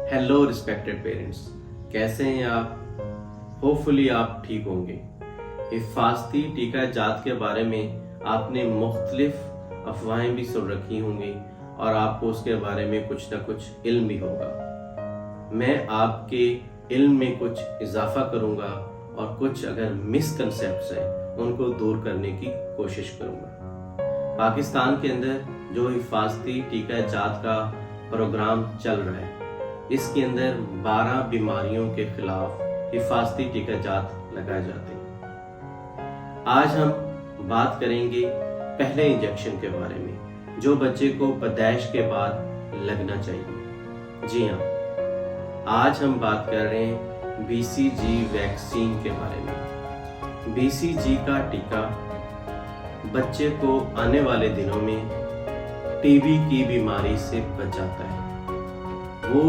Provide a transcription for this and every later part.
Hello respected parents, कैसे हैं आप? होपफुली आप ठीक होंगे। हिफाजती टीका जात के बारे में आपने मुख्तलिफ अफवाहें भी सुन रखी होंगी और आपको उसके बारे में कुछ ना कुछ इल्म भी होगा। मैं आपके इल्म में कुछ इजाफा करूंगा और कुछ अगर मिसकंसेप्ट्स हैं उनको दूर करने की कोशिश करूंगा। पाकिस्तान के अंदर जो हिफाजती टीका जात का प्रोग्राम चल रहा है, इसके अंदर 12 बीमारियों के खिलाफ हिफाजती टीका जात लगाए जाते हैं। आज हम बात करेंगे पहले इंजेक्शन के बारे में जो बच्चे को पैदाइश के बाद लगना चाहिए। जी हाँ, आज हम बात कर रहे हैं BCG वैक्सीन के बारे में। BCG का टीका बच्चे को आने वाले दिनों में टीबी की बीमारी से बचाता है। वो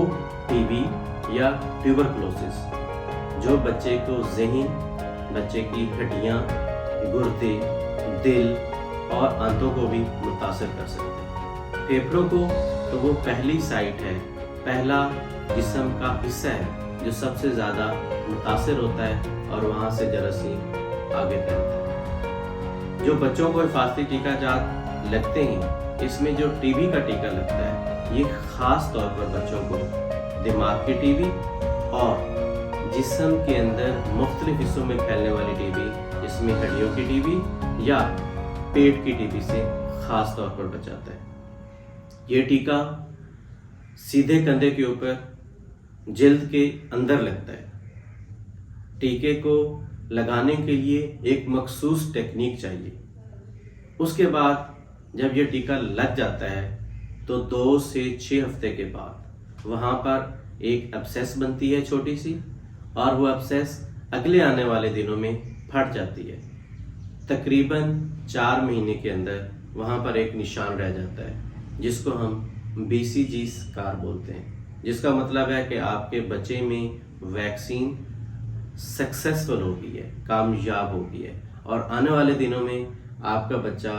टीबी या ट्यूबरकुलोसिस जो बच्चे को ज़हन, बच्चे की हड्डियाँ, गुर्दे, दिल और आंतों को भी मुतासर कर सकते हैं। फेफड़ों को तो वो पहली साइट है, पहला जिस्म का हिस्सा है जो सबसे ज़्यादा मुतासर होता है और वहाँ से जरासीम आगे फैलता है। जो बच्चों को हिफाजती टीका जात लगते हैं, इसमें जो टीबी का टीका लगता है ये ख़ास तौर पर बच्चों को दिमाग की टीबी और जिस्म के अंदर मुख्तलिफ हिस्सों में फैलने वाली टीबी, जिसमें हड्डियों की टीबी या पेट की टीबी से ख़ास तौर पर बचाता है। ये टीका सीधे कंधे के ऊपर जिल्द के अंदर लगता है। टीके को लगाने के लिए एक मखसूस टेक्निक चाहिए। उसके बाद जब ये टीका लग जाता है तो 2 से 6 हफ्ते के बाद वहाँ पर एक एब्सेस बनती है छोटी सी, और वो एब्सेस अगले आने वाले दिनों में फट जाती है। तकरीबन 4 महीने के अंदर वहाँ पर एक निशान रह जाता है जिसको हम BCG स्कार बोलते हैं, जिसका मतलब है कि आपके बच्चे में वैक्सीन सक्सेसफुल हो गई है, कामयाब हो गई है और आने वाले दिनों में आपका बच्चा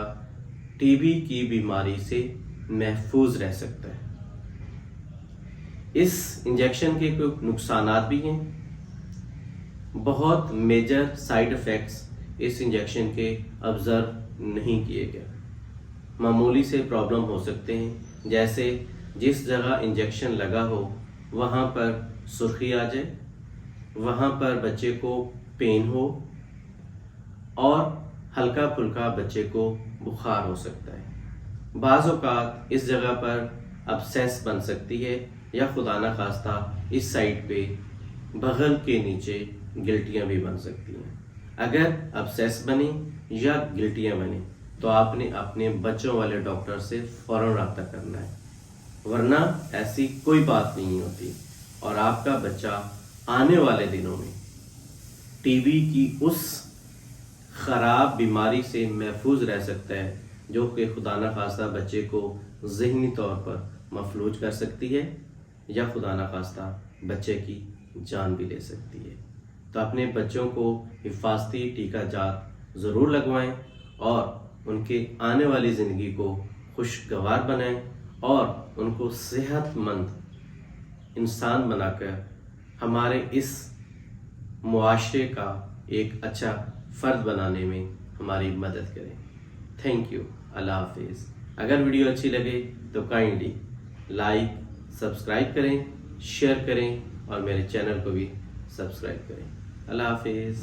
टीबी की बीमारी से महफूज रह सकता है। इस इंजेक्शन के कुछ नुकसानात भी हैं। बहुत मेजर साइड इफ़ेक्ट्स इस इंजेक्शन के ऑब्ज़र्व नहीं किए गए। मामूली से प्रॉब्लम हो सकते हैं, जैसे जिस जगह इंजेक्शन लगा हो वहाँ पर सुर्खी आ जाए, वहाँ पर बच्चे को पेन हो और हल्का फुल्का बच्चे को बुखार हो सकता है। बाज़ औक़ात इस जगह पर अब्सेस बन सकती है या खुदा न खास्ता इस साइड पे बगल के नीचे गिल्टियाँ भी बन सकती हैं। अगर अब्सेस बने या गिल्टियाँ बने तो आपने अपने बच्चों वाले डॉक्टर से फ़ौरन रब्ता करना है, वरना ऐसी कोई बात नहीं होती और आपका बच्चा आने वाले दिनों में टीबी की उस ख़राब बीमारी से महफूज रह सकता है जो कि खुदा न खास्ता बच्चे को ज़हनी तौर पर मफलूज कर सकती है या खुदा न खास्ता बच्चे की जान भी ले सकती है। तो अपने बच्चों को हिफाजती टीका जात ज़रूर लगवाएं और उनके आने वाली ज़िंदगी को खुशगवार बनाएं और उनको सेहतमंद इंसान बनाकर हमारे इस मुआशरे का एक अच्छा फ़र्द बनाने में हमारी मदद करें। Thank you. अल्लाह हाफिज़। अगर वीडियो अच्छी लगे तो काइंडली लाइक, सब्सक्राइब करें, शेयर करें और मेरे चैनल को भी सब्सक्राइब करें। अल्लाह हाफिज़।